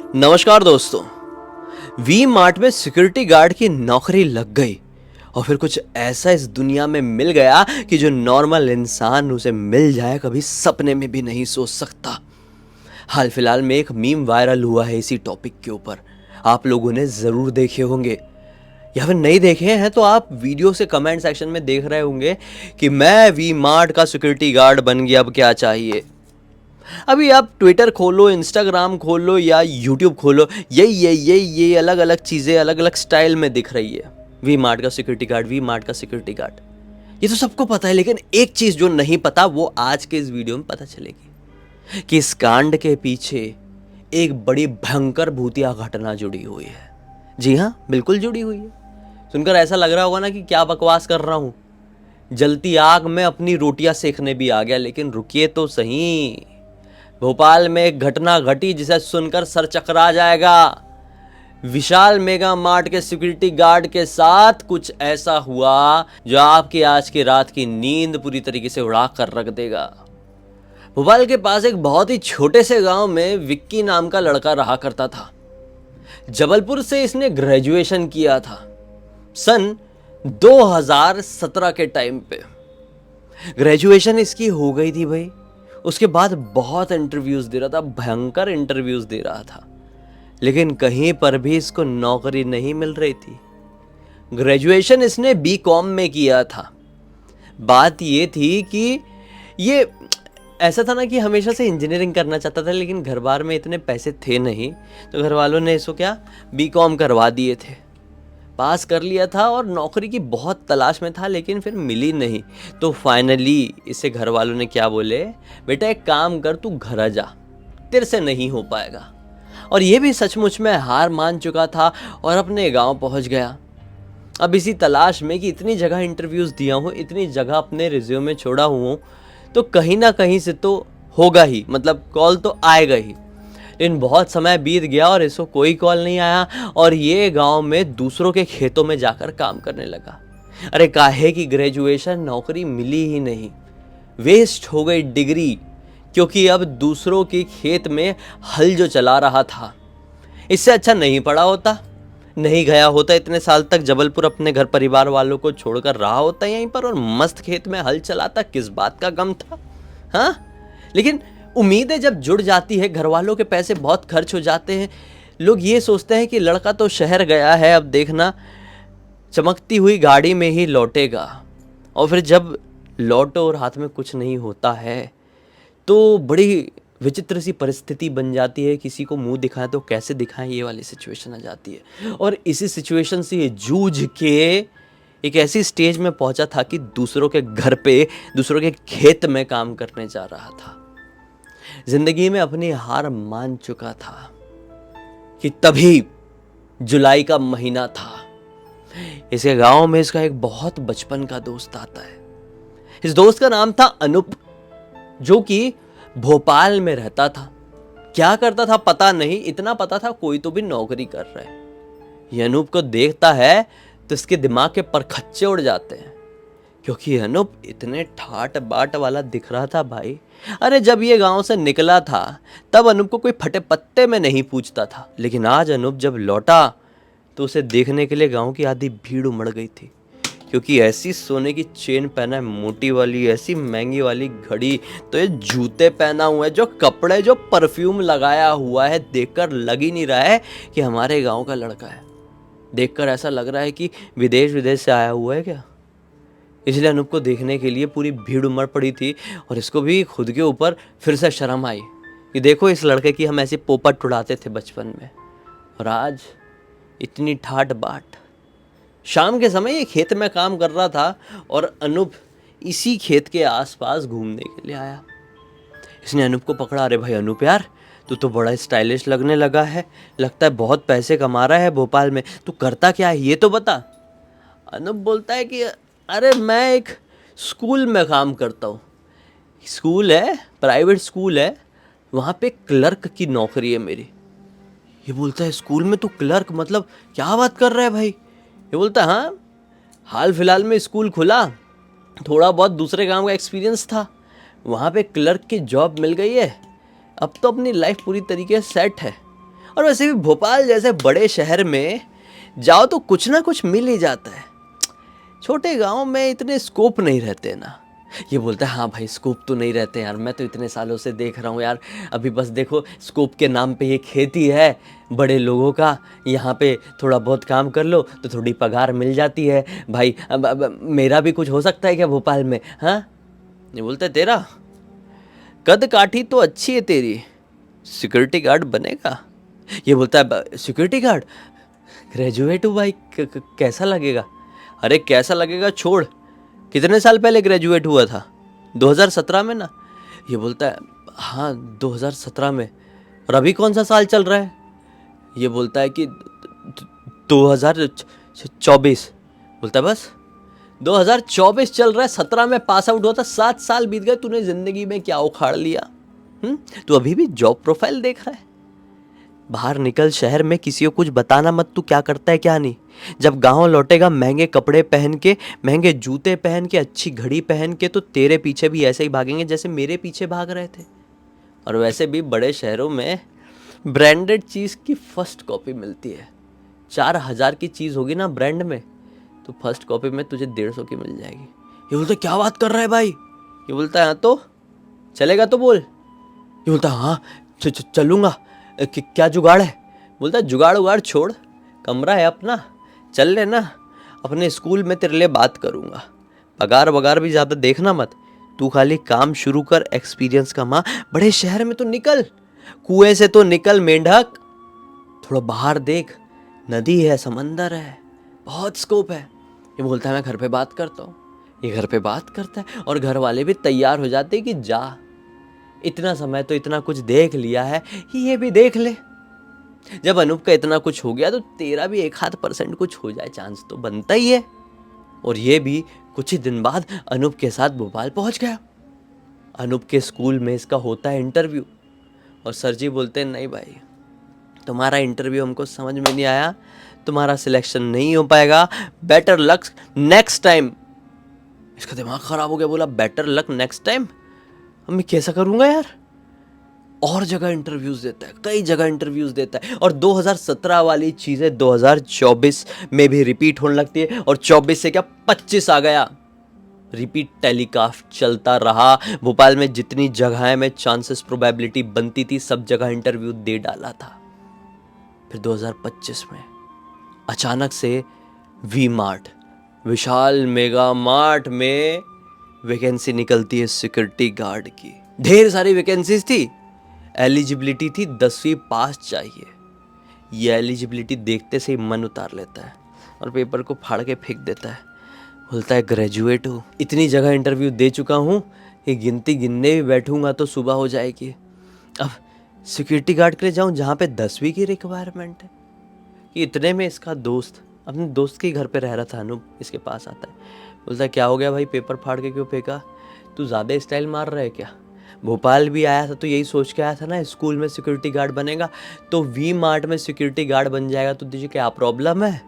नमस्कार दोस्तों। We mart में सिक्योरिटी गार्ड की नौकरी लग गई और फिर कुछ ऐसा इस दुनिया में मिल गया कि जो नॉर्मल इंसान उसे मिल जाए कभी सपने में भी नहीं सोच सकता। हाल फिलहाल में एक मीम वायरल हुआ है इसी टॉपिक के ऊपर। आप लोगों ने ज़रूर देखे होंगे या फिर नहीं देखे हैं तो आप वीडियो से कमेंट सेक्शन में देख रहे होंगे कि मैं वी मार्ट का सिक्योरिटी गार्ड बन गया, अब क्या चाहिए। अभी आप ट्विटर खोलो, इंस्टाग्राम खोलो या यूट्यूब खोलो, ये अलग अलग चीज़ें अलग अलग स्टाइल में दिख रही है। वी मार्ट का सिक्योरिटी गार्ड, वी मार्ट का सिक्योरिटी गार्ड, ये तो सबको पता है। लेकिन एक चीज़ जो नहीं पता वो आज के इस वीडियो में पता चलेगी कि इस कांड के पीछे एक बड़ी भयंकर भूतिया घटना जुड़ी हुई है। जी हाँ, बिल्कुल जुड़ी हुई है। सुनकर ऐसा लग रहा होगा ना कि क्या बकवास कर रहा हूँ, जलती आग में अपनी रोटियां सेकने भी आ गया। लेकिन रुकिए तो सही, भोपाल में एक घटना घटी जिसे सुनकर सर चकरा जाएगा। विशाल मेगा मार्ट के सिक्योरिटी गार्ड के साथ कुछ ऐसा हुआ जो आपकी आज की रात की नींद पूरी तरीके से उड़ा कर रख देगा। भोपाल के पास एक बहुत ही छोटे से गांव में विक्की नाम का लड़का रहा करता था। जबलपुर से इसने ग्रेजुएशन किया था सन 2017 के टाइम पे। ग्रेजुएशन इसकी हो गई थी भाई। उसके बाद बहुत इंटरव्यूज दे रहा था, भयंकर इंटरव्यूज दे रहा था, लेकिन कहीं पर भी इसको नौकरी नहीं मिल रही थी। ग्रेजुएशन इसने बीकॉम में किया था। बात ये थी कि ये ऐसा था ना कि हमेशा से इंजीनियरिंग करना चाहता था, लेकिन घर बार में इतने पैसे थे नहीं, तो घर वालों ने इसको क्या बीकॉम करवा दिए थे। पास कर लिया था और नौकरी की बहुत तलाश में था, लेकिन फिर मिली नहीं। तो फाइनली इसे घर वालों ने क्या बोले, बेटा एक काम कर, तू घर आ जा, तेरे से नहीं हो पाएगा। और ये भी सचमुच में हार मान चुका था और अपने गांव पहुंच गया। अब इसी तलाश में कि इतनी जगह इंटरव्यूज़ दिया हूँ, इतनी जगह अपने रिज्यूमे छोड़ा हूँ, तो कहीं ना कहीं से तो होगा ही, मतलब कॉल तो आएगा ही। लेकिन बहुत समय बीत गया और इसको कोई कॉल नहीं आया और ये गांव में दूसरों के खेतों में जाकर काम करने लगा। अरे काहे की ग्रेजुएशन, नौकरी मिली ही नहीं, वेस्ट हो गई डिग्री, क्योंकि अब दूसरों के खेत में हल जो चला रहा था, इससे अच्छा नहीं पढ़ा होता, नहीं गया होता इतने साल तक जबलपुर, अपने घर परिवार वालों को छोड़कर रहा होता यहीं पर और मस्त खेत में हल चलाता। किस बात का गम था, हाँ। लेकिन उम्मीदें जब जुड़ जाती है, घर वालों के पैसे बहुत खर्च हो जाते हैं, लोग ये सोचते हैं कि लड़का तो शहर गया है, अब देखना चमकती हुई गाड़ी में ही लौटेगा। और फिर जब लौटो और हाथ में कुछ नहीं होता है तो बड़ी विचित्र सी परिस्थिति बन जाती है। किसी को मुंह दिखाएं तो कैसे दिखाएं, ये वाली सिचुएशन आ जाती है। और इसी सिचुएशन से ये जूझ के एक ऐसी स्टेज में पहुंचा था कि दूसरों के घर पे, दूसरों के खेत में काम करने जा रहा था। जिंदगी में अपनी हार मान चुका था कि तभी जुलाई का महीना था। इसके गांव में इसका एक बहुत बचपन का दोस्त आता है। इस दोस्त का नाम था अनूप, जो कि भोपाल में रहता था। क्या करता था पता नहीं, इतना पता था कोई तो भी नौकरी कर रहा है। ये अनूप को देखता है तो इसके दिमाग के परखच्चे उड़ जाते हैं, क्योंकि अनूप इतने ठाट बाट वाला दिख रहा था भाई। अरे जब ये गांव से निकला था तब अनूप को कोई फटे पत्ते में नहीं पूछता था, लेकिन आज अनूप जब लौटा तो उसे देखने के लिए गांव की आधी भीड़ उमड़ गई थी, क्योंकि ऐसी सोने की चेन पहना है मोटी वाली, ऐसी महंगी वाली घड़ी, तो ये जूते पहना हुआ है, जो कपड़े, जो परफ्यूम लगाया हुआ है, देखकर लग ही नहीं रहा है कि हमारे गांव का लड़का है। देखकर ऐसा लग रहा है कि विदेश से आया हुआ है क्या। इसलिए अनूप को देखने के लिए पूरी भीड़ उमड़ पड़ी थी और इसको भी खुद के ऊपर फिर से शर्म आई कि देखो इस लड़के की हम ऐसे पोपट उड़ाते थे बचपन में, और आज इतनी ठाट बाट। शाम के समय ये खेत में काम कर रहा था और अनूप इसी खेत के आसपास घूमने के लिए आया। इसने अनूप को पकड़ा। अरे भाई अनूप यार, तू तो बड़ा स्टाइलिश लगने लगा है, लगता है बहुत पैसे कमा रहा है भोपाल में, तू करता क्या है ये तो बता। अनूप बोलता है कि अरे मैं एक स्कूल में काम करता हूँ। स्कूल है, प्राइवेट स्कूल है, वहाँ पे क्लर्क की नौकरी है मेरी। ये बोलता है स्कूल में तू क्लर्क, मतलब क्या बात कर रहा है भाई। ये बोलता है हाँ, हाल फिलहाल में स्कूल खुला, थोड़ा बहुत दूसरे काम का एक्सपीरियंस था, वहाँ पे क्लर्क की जॉब मिल गई है, अब तो अपनी लाइफ पूरी तरीके से सेट है। और वैसे भी भोपाल जैसे बड़े शहर में जाओ तो कुछ ना कुछ मिल ही जाता है। छोटे गांव में इतने स्कोप नहीं रहते ना। ये बोलता है हाँ भाई स्कोप तो नहीं रहते यार, मैं तो इतने सालों से देख रहा हूँ यार। अभी बस देखो स्कोप के नाम पे ये खेती है बड़े लोगों का, यहाँ पे थोड़ा बहुत काम कर लो तो थोड़ी पगार मिल जाती है भाई। अब मेरा भी कुछ हो सकता है क्या भोपाल में? हाँ, ये बोलता है तेरा कद काठी तो अच्छी है तेरी, सिक्योरिटी गार्ड बनेगा? ये बोलता है सिक्योरिटी गार्ड? ग्रेजुएट हूँ भाई, कैसा लगेगा? अरे कैसा लगेगा छोड़, कितने साल पहले ग्रेजुएट हुआ था? 2017 में ना? ये बोलता है हाँ 2017 में। और अभी कौन सा साल चल रहा है? ये बोलता है कि 2024। बोलता है बस 2024 चल रहा है, 17 में पास आउट हुआ था, 7 साल बीत गए, तूने जिंदगी में क्या उखाड़ लिया? तू अभी भी जॉब प्रोफाइल देख रहा है? बाहर निकल, शहर में किसी को कुछ बताना मत तू क्या करता है क्या नहीं। जब गांव लौटेगा महंगे कपड़े पहन के, महंगे जूते पहन के, अच्छी घड़ी पहन के, तो तेरे पीछे भी ऐसे ही भागेंगे जैसे मेरे पीछे भाग रहे थे। और वैसे भी बड़े शहरों में ब्रांडेड चीज़ की फर्स्ट कॉपी मिलती है। 4,000 की चीज़ होगी ना ब्रांड में, तो फर्स्ट कॉपी में तुझे 150 की मिल जाएगी। ये बोलता क्या बात कर रहा है भाई? ये बोलता है हाँ तो चलेगा तो बोल। ये बोलता हाँ चलूँगा, क्या जुगाड़ है? बोलता जुगाड़ उगाड़ छोड़, कमरा है अपना, चल लेना, अपने स्कूल में तेरे लिए बात करूँगा, पगार वगार भी ज़्यादा देखना मत, तू खाली काम शुरू कर, एक्सपीरियंस कमा, बड़े शहर में तो निकल, कुएं से तो निकल मेंढक, थोड़ा बाहर देख, नदी है, समंदर है, बहुत स्कोप है। ये बोलता है मैं घर पे बात करता हूँ। ये घर पे बात करता है और घर वाले भी तैयार हो जाते हैं कि जा, इतना समय तो इतना कुछ देख लिया है, ये भी देख ले। जब अनूप का इतना कुछ हो गया तो तेरा भी 1-8% कुछ हो जाए, चांस तो बनता ही है। और ये भी कुछ ही दिन बाद अनूप के साथ भोपाल पहुंच गया। अनूप के स्कूल में इसका होता है इंटरव्यू, और सर जी बोलते हैं नहीं भाई, तुम्हारा इंटरव्यू हमको समझ में नहीं आया, तुम्हारा सिलेक्शन नहीं हो पाएगा, बेटर लक नेक्स्ट टाइम। इसका दिमाग खराब हो गया, बोला बेटर लक नेक्स्ट टाइम? अब मैं कैसा करूंगा यार? और जगह इंटरव्यूज देता है, कई जगह इंटरव्यूज देता है, और 2017 वाली चीजें 2024 में भी रिपीट होने लगती है, और 24 से क्या 25 आ गया, रिपीट टेलीकास्ट चलता रहा। भोपाल में जितनी जगहें में चांसेस प्रोबेबिलिटी बनती थी, सब जगह इंटरव्यू दे डाला था। फिर 2025 में अचानक से V mart, Vishal mega mart में वैकेंसी निकलती है सिक्योरिटी गार्ड की। ढेर सारी वैकेंसीज थी, एलिजिबिलिटी थी 10वीं पास चाहिए। ये एलिजिबिलिटी देखते से ही मन उतार लेता है और पेपर को फाड़ के फेंक देता है। बोलता है ग्रेजुएट हूँ, इतनी जगह इंटरव्यू दे चुका हूँ, ये गिनती गिनने भी बैठूंगा तो सुबह हो जाएगी। अब सिक्योरिटी गार्ड के लिए जाऊँ जहाँ पे 10वीं की रिक्वायरमेंट है। कि इतने में इसका दोस्त अपने दोस्त के घर पे रह रहा था, अनूप, इसके पास आता है। बोलता है क्या हो गया भाई, पेपर फाड़ के क्यों फेंका? तू ज़्यादा स्टाइल मार रहा है क्या? भोपाल भी आया था तो यही सोच के आया था ना, स्कूल में सिक्योरिटी गार्ड बनेगा तो वी मार्ट में सिक्योरिटी गार्ड बन जाएगा, तो तुझे क्या प्रॉब्लम है?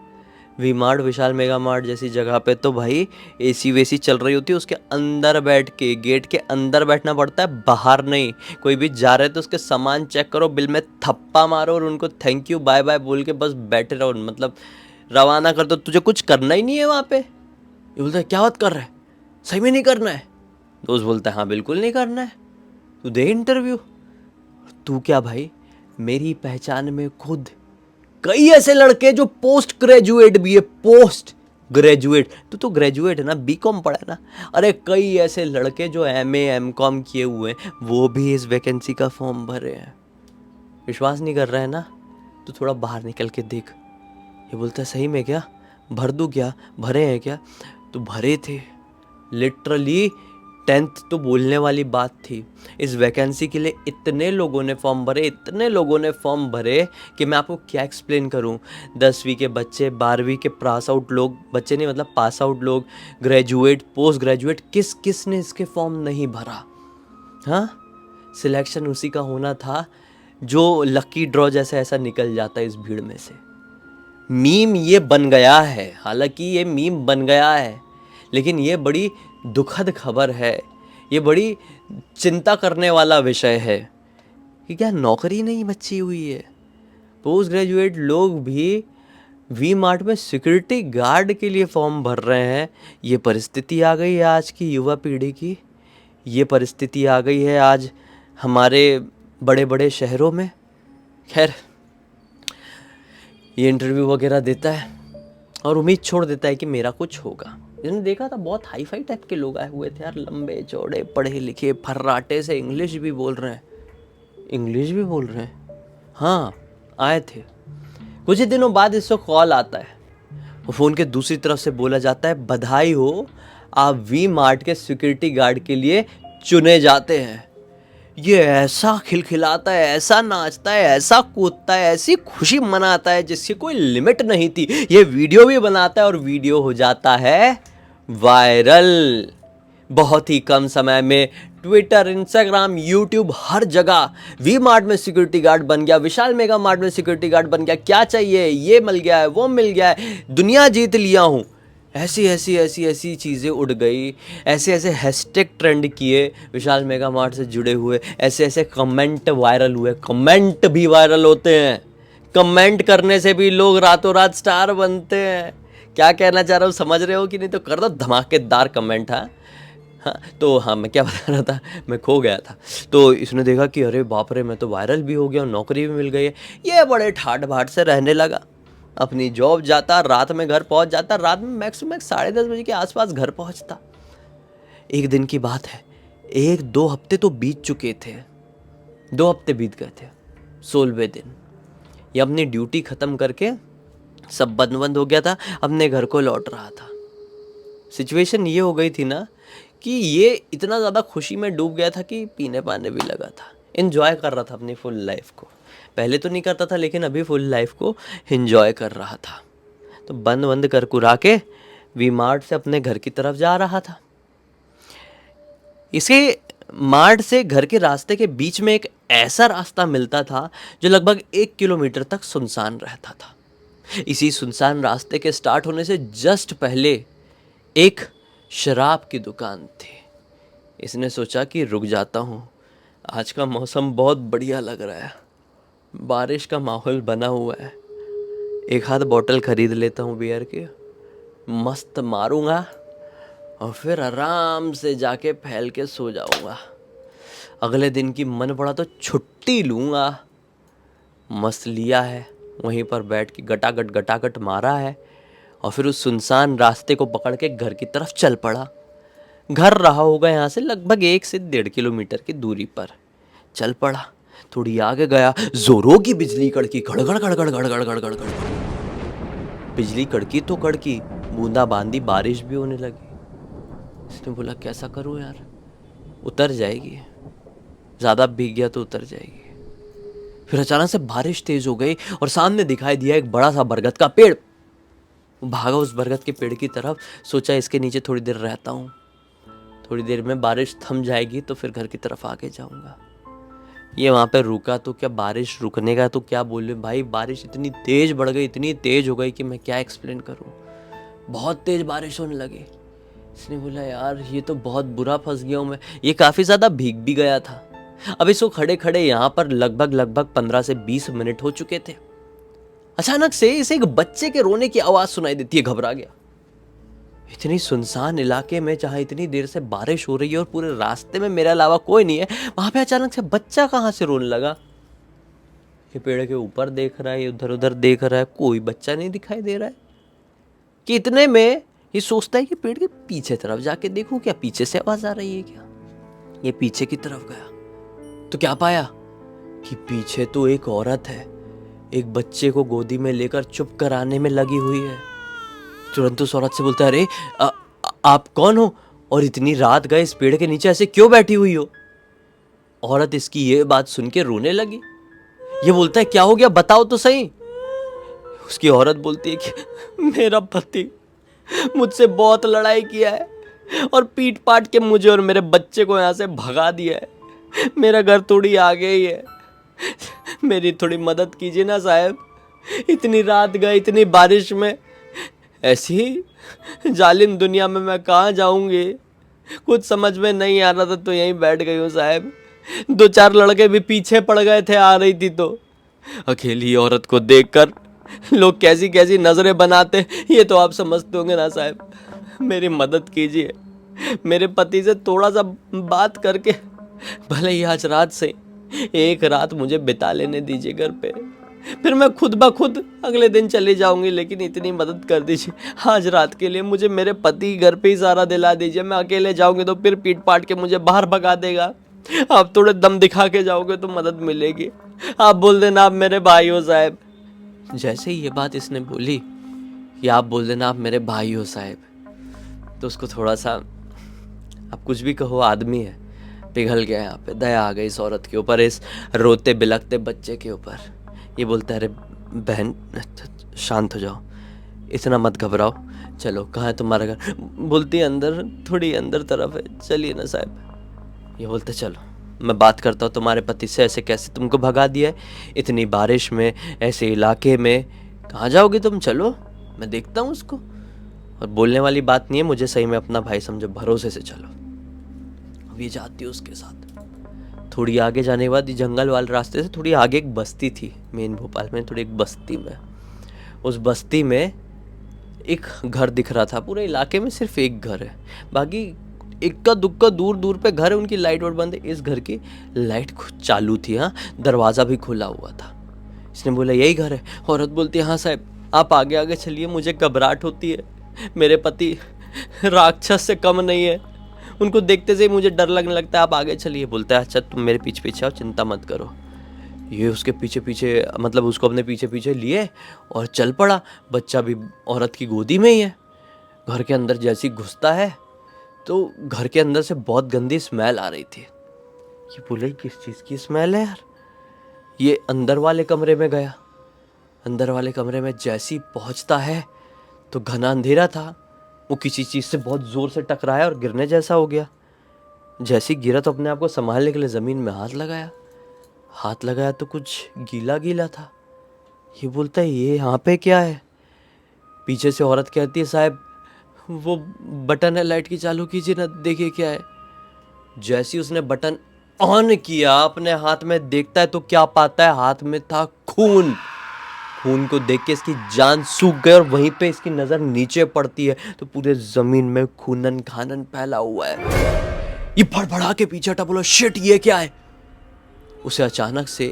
V mart, Vishal mega mart जैसी जगह पे तो भाई एसी वेसी चल रही होती है, उसके अंदर बैठ के, गेट के अंदर बैठना पड़ता है, बाहर नहीं। कोई भी जा रहे तो उसके सामान चेक करो, बिल में थप्पा मारो और उनको थैंक यू बाय बाय बोल के बस बैठे रहो, मतलब रवाना कर दो। तुझे कुछ करना ही नहीं है वहाँ पे। ये बोलता है क्या बात कर रहा है, सही में नहीं करना है? दोस्त बोलता है हाँ बिल्कुल नहीं करना है, तू दे इंटरव्यू। तू क्या भाई, मेरी पहचान में खुद कई ऐसे लड़के जो पोस्ट ग्रेजुएट भी है, पोस्ट ग्रेजुएट। तो ग्रेजुएट है ना, बीकॉम पढ़ा है ना? अरे कई ऐसे लड़के जो एमए एमकॉम किए हुए हैं, वो भी इस वैकेंसी का फॉर्म भरे हैं। विश्वास नहीं कर रहा है ना, तो थोड़ा बाहर निकल के देख। ये बोलता है सही में क्या, भर दूँ क्या, भरे हैं क्या? तो भरे थे, लिटरली 10th तो बोलने वाली बात थी। इस वैकेंसी के लिए इतने लोगों ने फॉर्म भरे, इतने लोगों ने फॉर्म भरे कि मैं आपको क्या एक्सप्लेन करूं। 10वीं के बच्चे, 12वीं के पास आउट लोग, बच्चे नहीं मतलब पास आउट लोग, ग्रेजुएट, पोस्ट ग्रेजुएट, किस ने इसके फॉर्म नहीं भरा? हाँ, सिलेक्शन उसी का होना था जो लकी ड्रॉ जैसे ऐसा निकल जाता है इस भीड़ में से। मीम ये बन गया है, हालांकि ये मीम बन गया है, लेकिन ये बड़ी दुखद खबर है, ये बड़ी चिंता करने वाला विषय है कि क्या नौकरी नहीं बची हुई है? पोस्ट ग्रेजुएट लोग भी वी मार्ट में सिक्योरिटी गार्ड के लिए फॉर्म भर रहे हैं। ये परिस्थिति आ गई है आज की युवा पीढ़ी की। ये परिस्थिति आ गई है आज हमारे बड़े बड़े शहरों में। खैर, ये इंटरव्यू वगैरह देता है और उम्मीद छोड़ देता है कि मेरा कुछ होगा। इसने देखा था बहुत हाई फाई टाइप के लोग आए हुए थे यार, लंबे चौड़े पढ़े लिखे फर्राटे से, इंग्लिश भी बोल रहे हैं। हाँ, आए थे। कुछ ही दिनों बाद इसको कॉल आता है और फ़ोन के दूसरी तरफ से बोला जाता है, बधाई हो, आप वी मार्ट के सिक्योरिटी गार्ड के लिए चुने जाते हैं। ये ऐसा खिलखिलाता है, ऐसा नाचता है, ऐसा कूदता है, ऐसी खुशी मनाता है जिसकी कोई लिमिट नहीं थी। ये वीडियो भी बनाता है और वीडियो हो जाता है वायरल। बहुत ही कम समय में ट्विटर, इंस्टाग्राम, यूट्यूब, हर जगह वी मार्ट में सिक्योरिटी गार्ड बन गया, विशाल मेगा मार्ट में सिक्योरिटी गार्ड बन गया, क्या चाहिए, ये मिल गया है, वो मिल गया है, दुनिया जीत लिया हूँ। ऐसी चीज़ें उड़ गई, ऐसे हैशटैग ट्रेंड किए विशाल मेगा मार्ट से जुड़े हुए, ऐसे कमेंट वायरल हुए। कमेंट भी वायरल होते हैं, कमेंट करने से भी लोग रातों रात स्टार बनते हैं। क्या कहना चाह रहा हूँ समझ रहे हो कि नहीं? तो कर दो धमाकेदार कमेंट। हाँ, मैं क्या बता रहा था, मैं खो गया था। तो इसने देखा कि अरे बाप रे, मैं तो वायरल भी हो गया और नौकरी भी मिल गई है। ये बड़े ठाट बाट से रहने लगा, अपनी जॉब जाता, रात में घर पहुंच जाता, रात में मैक्सिमम 10:30 बजे के आसपास घर पहुंचता। एक दिन की बात है, 1-2 हफ्ते तो बीत चुके थे, 2 हफ्ते बीत गए थे। 16वें दिन ये अपनी ड्यूटी ख़त्म करके, सब बंद हो गया था, अपने घर को लौट रहा था। सिचुएशन ये हो गई थी ना कि ये इतना ज़्यादा खुशी में डूब गया था कि पीने पाने भी लगा था। इन्जॉय कर रहा था अपनी फुल लाइफ को। पहले तो नहीं करता था, लेकिन अभी फुल लाइफ को इन्जॉय कर रहा था। तो बंद कर कुरा के वी मार्ट से अपने घर की तरफ जा रहा था। इसे मार्ट से घर के रास्ते के बीच में एक ऐसा रास्ता मिलता था जो लगभग 1 किलोमीटर तक सुनसान रहता था। इसी सुनसान रास्ते के स्टार्ट होने से जस्ट पहले एक शराब की दुकान थी। इसने सोचा कि रुक जाता हूँ, आज का मौसम बहुत बढ़िया लग रहा है, बारिश का माहौल बना हुआ है, एक आध बोतल खरीद लेता हूँ बियर की, मस्त मारूंगा और फिर आराम से जाके फैल के सो जाऊंगा। अगले दिन की मन पड़ा तो छुट्टी लूँगा। मस्त लिया है, वहीं पर बैठ के गटागट मारा है और फिर उस सुनसान रास्ते को पकड़ के घर की तरफ चल पड़ा। घर रहा होगा यहाँ से लगभग 1 से 1.5 किलोमीटर की दूरी पर। चल पड़ा, थोड़ी आगे गया, जोरों की बिजली कड़की, गड़गड़। बिजली कड़की तो कड़की, बूंदाबांदी बारिश भी होने लगी। इसने बोला कैसा करूँ यार, उतर जाएगी, ज़्यादा भीग गया तो उतर जाएगी। फिर अचानक से बारिश तेज हो गई और सामने दिखाई दिया एक बड़ा सा बरगद का पेड़। भागा उस बरगद के पेड़ की तरफ, सोचा इसके नीचे थोड़ी देर रहता हूँ, थोड़ी देर में बारिश थम जाएगी तो फिर घर की तरफ आगे जाऊँगा। ये वहाँ पे रुका तो क्या, बारिश रुकने का तो क्या बोले भाई, बारिश इतनी तेज़ बढ़ गई, इतनी तेज़ हो गई कि मैं क्या एक्सप्लेन करूँ। बहुत तेज़ बारिश होने लगी। इसने बोला यार ये तो बहुत बुरा फंस गया हूँ मैं। ये काफ़ी ज़्यादा भीग भी गया था। अब इसको खड़े खड़े यहाँ पर लगभग 15 से 20 मिनट हो चुके थे। अचानक से इसे एक बच्चे के रोने की आवाज़ सुनाई देती है। घबरा गया। इतनी सुनसान इलाके में जहाँ इतनी देर से बारिश हो रही है और पूरे रास्ते में मेरे अलावा कोई नहीं है, वहाँ पे अचानक से बच्चा कहाँ से रोने लगा। ये पेड़ के ऊपर देख रहा है, इधर उधर देख रहा है, कोई बच्चा नहीं दिखाई दे रहा है। कि इतने में ये सोचता है कि पेड़ के पीछे तरफ जाके देखूं, क्या पीछे से आवाज आ रही है क्या। ये पीछे की तरफ गया तो क्या पाया कि पीछे तो एक औरत है, एक बच्चे को गोदी में लेकर चुप कराने में लगी हुई है। तुरंत उस औरत से बोलता है, अरे आप कौन हो और इतनी रात गए इस पेड़ के नीचे ऐसे क्यों बैठी हुई हो। औरत इसकी ये बात सुन के रोने लगी। ये बोलता है क्या हो गया, बताओ तो सही। उसकी औरत बोलती है कि मेरा पति मुझसे बहुत लड़ाई किया है और पीट पाट के मुझे और मेरे बच्चे को यहाँ से भगा दिया है। मेरा घर थोड़ी आगे ही है, मेरी थोड़ी मदद कीजिए ना साहब। इतनी रात गए, इतनी बारिश में, ऐसी जालिम दुनिया में मैं कहाँ जाऊंगी। कुछ समझ में नहीं आ रहा था तो यहीं बैठ गई हूँ साहब। 2-4 लड़के भी पीछे पड़ गए थे, आ रही थी तो अकेली औरत को देखकर लोग कैसी कैसी नजरें बनाते, ये तो आप समझते होंगे ना साहब। मेरी मदद कीजिए, मेरे पति से थोड़ा सा बात करके भले ही आज रात से एक रात मुझे बिता लेने दीजिए घर पे, फिर मैं खुद ब खुद अगले दिन चली जाऊंगी, लेकिन इतनी मदद कर दीजिए आज रात के लिए। मुझे मेरे पति घर पे ही सहारा दिला दीजिए। मैं अकेले जाऊंगी तो फिर पीट पाट के मुझे बाहर भगा देगा। आप थोड़े दम दिखा के जाओगे तो मदद मिलेगी। आप बोल देना आप मेरे भाई हो साहब। जैसे ही ये बात इसने बोली कि आप बोल देना आप मेरे भाई हो साहब, तो उसको थोड़ा सा, आप कुछ भी कहो, आदमी है, पिघल गया। यहाँ पे दया आ गई इस औरत के ऊपर, इस रोते बिलखते बच्चे के ऊपर। ये बोलता है, अरे बहन शांत हो जाओ, इतना मत घबराओ, चलो कहाँ है तुम्हारा घर। बोलती है अंदर, थोड़ी अंदर तरफ है, चलिए ना साहब। ये बोलते चलो मैं बात करता हूँ तुम्हारे पति से, ऐसे कैसे तुमको भगा दिया है इतनी बारिश में, ऐसे इलाके में, कहाँ जाओगे तुम, चलो मैं देखता हूँ उसको। और बोलने वाली बात नहीं है, मुझे सही में अपना भाई समझो, भरोसे से चलो। अब ये जाती है उसके साथ। थोड़ी आगे जाने के बाद, जंगल वाले रास्ते से थोड़ी आगे एक बस्ती थी, मेन भोपाल में थोड़ी एक बस्ती में, उस बस्ती में एक घर दिख रहा था। पूरे इलाके में सिर्फ एक घर है, बाकी इक्का दुक्का दूर दूर पे घर है, उनकी लाइट वाइट बंद है। इस घर की लाइट चालू थी, हाँ, दरवाज़ा भी खुला हुआ था। इसने बोला यही घर है। औरत बोलती है हाँ साहब, आप आगे आगे चलिए, मुझे घबराहट होती है, मेरे पति राक्षस से कम नहीं है, उनको देखते से ही मुझे डर लगने लगता है, आप आगे चलिए। बोलता है अच्छा तुम मेरे पीछे पीछे आओ, चिंता मत करो। ये उसके पीछे पीछे, मतलब उसको अपने पीछे पीछे लिए और चल पड़ा। बच्चा भी औरत की गोदी में ही है। घर के अंदर जैसे ही घुसता है तो घर के अंदर से बहुत गंदी स्मेल आ रही थी। ये बोले किस चीज़ की स्मेल है यार। ये अंदर वाले कमरे में गया। अंदर वाले कमरे में जैसे ही पहुंचता है तो घना अंधेरा था। वो किसी चीज़ से बहुत ज़ोर से टकराया और गिरने जैसा हो गया। जैसे ही गिरा तो अपने आप को संभालने के लिए ज़मीन में हाथ लगाया। हाथ लगाया तो कुछ गीला गीला था। ये बोलता है ये यहाँ पे क्या है। पीछे से औरत कहती है साहब वो बटन है लाइट की, चालू कीजिए ना, देखिए क्या है। जैसे ही उसने बटन ऑन किया, अपने हाथ में देखता है तो क्या पाता है, हाथ में था खून। खून को देख के इसकी जान सूख गई और वहीं पे इसकी नजर नीचे पड़ती है तो पूरे जमीन में खूनन खानन फैला हुआ है। ये फड़फड़ा के पीछे हटा, बोला शिट ये क्या है। उसे अचानक से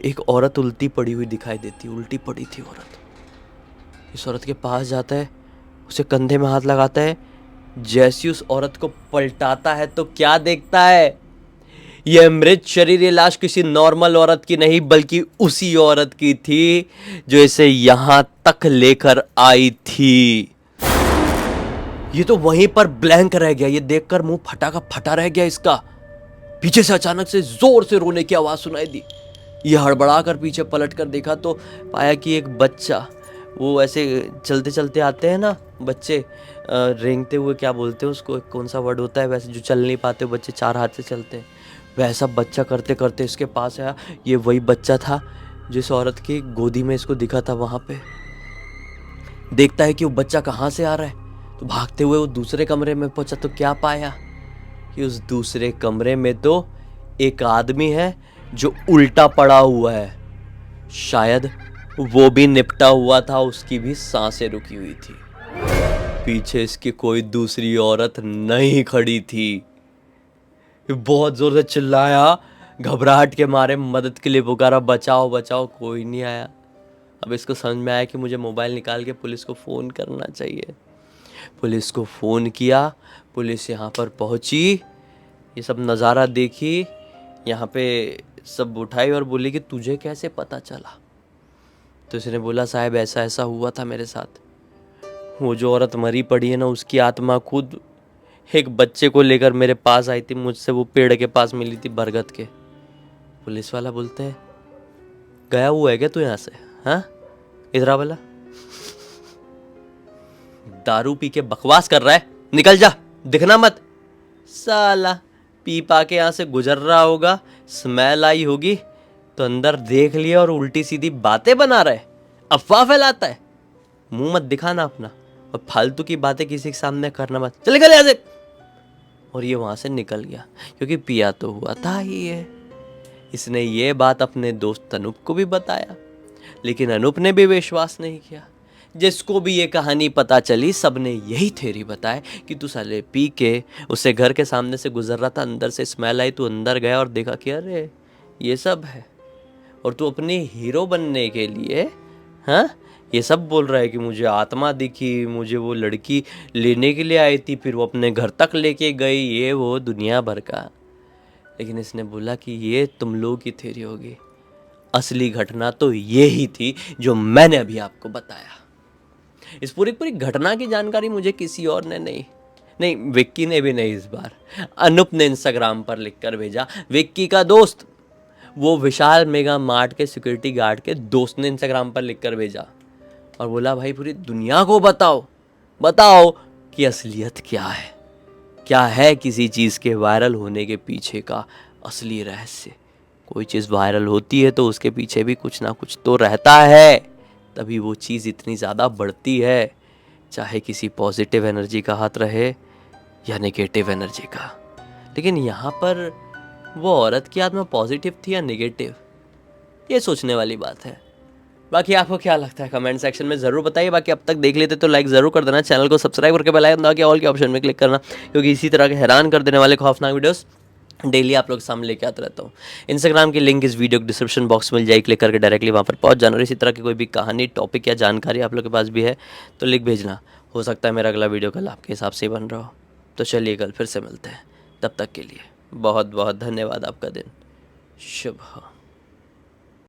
एक औरत उल्टी पड़ी हुई दिखाई देती। उल्टी पड़ी थी औरत। इस औरत के पास जाता है, उसे कंधे में हाथ लगाता है। जैसी उस औरत को पलटाता है तो क्या देखता है, यह मृत शरीर, ये लाश किसी नॉर्मल औरत की नहीं बल्कि उसी औरत की थी जो इसे यहां तक लेकर आई थी। ये तो वहीं पर ब्लैंक रह गया। ये देखकर मुंह फटा का फटा रह गया इसका। पीछे से अचानक से जोर से रोने की आवाज सुनाई दी। ये हड़बड़ा कर पीछे पलट कर देखा तो पाया कि एक बच्चा, वो ऐसे चलते चलते आते हैं ना बच्चे, रेंगते हुए, क्या बोलते हैं उसको, कौन सा वर्ड होता है वैसे, जो चल नहीं पाते बच्चे, चार हाथ से चलते हैं, वैसा बच्चा करते करते इसके पास आया। ये वही बच्चा था जिस औरत की गोदी में इसको दिखा था। वहाँ पे देखता है कि वो बच्चा कहाँ से आ रहा है, तो भागते हुए वो दूसरे कमरे में पहुंचा तो क्या पाया कि उस दूसरे कमरे में तो एक आदमी है जो उल्टा पड़ा हुआ है। शायद वो भी निपटा हुआ था, उसकी भी सांसें रुकी हुई थी। पीछे इसकी कोई दूसरी औरत नहीं खड़ी थी। बहुत जोर से चिल्लाया, घबराहट के मारे मदद के लिए पुकारा, बचाओ बचाओ, कोई नहीं आया। अब इसको समझ में आया कि मुझे मोबाइल निकाल के पुलिस को फ़ोन करना चाहिए। पुलिस को फ़ोन किया, पुलिस यहाँ पर पहुँची, ये सब नज़ारा देखी, यहाँ पे सब उठाई और बोली कि तुझे कैसे पता चला। तो इसने बोला साहब ऐसा ऐसा हुआ था मेरे साथ। वो जो औरत मरी पड़ी है ना, उसकी आत्मा खुद एक बच्चे को लेकर मेरे पास आई थी, मुझसे वो पेड़ के पास मिली थी बरगद के। पुलिस वाला बोलते है गया हुआ है क्या तू यहाँ से, हाँ इधर आ वाला, दारू पी के बकवास कर रहा है, निकल जा, दिखना मत। साला पी पा के यहाँ से गुजर रहा होगा, स्मेल आई होगी तो अंदर देख लिया और उल्टी सीधी बातें बना रहा है, अफवाह फैलाता है। मुंह मत दिखाना अपना और फालतू की बातें किसी के सामने करना मत, चले गए यहाँ से। और ये वहां से निकल गया क्योंकि पिया तो हुआ था ही है। इसने ये बात अपने दोस्त अनूप को भी बताया, लेकिन अनूप ने भी विश्वास नहीं किया। जिसको भी ये कहानी पता चली सबने यही थ्योरी बताया कि तू साले पी के उसे घर के सामने से गुजर रहा था, अंदर से स्मेल आई, तू अंदर गया और देखा कि अरे ये सब है, और तू अपनी हीरो बनने के लिए हाँ ये सब बोल रहा है कि मुझे आत्मा दिखी, मुझे वो लड़की लेने के लिए आई थी, फिर वो अपने घर तक लेके गई, ये वो दुनिया भर का। लेकिन इसने बोला कि ये तुम लोगों की थ्योरी होगी, असली घटना तो ये ही थी जो मैंने अभी आपको बताया। इस पूरी घटना की जानकारी मुझे किसी और ने नहीं, विक्की ने भी नहीं, इस बार अनूप ने इंस्टाग्राम पर लिखकर भेजा। विक्की का दोस्त, वो विशाल मेगा मार्ट के सिक्योरिटी गार्ड के दोस्त ने इंस्टाग्राम पर लिखकर भेजा और बोला भाई पूरी दुनिया को बताओ कि असलियत क्या है किसी चीज़ के वायरल होने के पीछे का असली रहस्य। कोई चीज़ वायरल होती है तो उसके पीछे भी कुछ ना कुछ तो रहता है, तभी वो चीज़ इतनी ज़्यादा बढ़ती है, चाहे किसी पॉजिटिव एनर्जी का हाथ रहे या नेगेटिव एनर्जी का। लेकिन यहाँ पर वो औरत की आत्मा पॉजिटिव थी या नेगेटिव, ये सोचने वाली बात है। बाकी आपको क्या लगता है कमेंट सेक्शन में ज़रूर बताइए। बाकी अब तक देख लेते तो लाइक ज़रूर कर देना, चैनल को सब्सक्राइब करके बेल आइकन दबा के ऑल के ऑप्शन में क्लिक करना, क्योंकि इसी तरह के हैरान कर देने वाले खौफनाक वीडियोस डेली आप लोग के सामने लेके आता रहता हूँ। इंस्टाग्राम की लिंक इस वीडियो के डिस्क्रिप्शन बॉक्स में मिल जाएगी, क्लिक करके डायरेक्टली वहाँ पर पहुँच जाना। और इसी तरह की कोई भी कहानी, टॉपिक या जानकारी आप लोग के पास भी है तो लिख भेजना, हो सकता है मेरा अगला वीडियो कल आपके हिसाब से बन रहा हो। तो चलिए कल फिर से मिलते हैं, तब तक के लिए बहुत बहुत धन्यवाद। आपका दिन शुभ हो।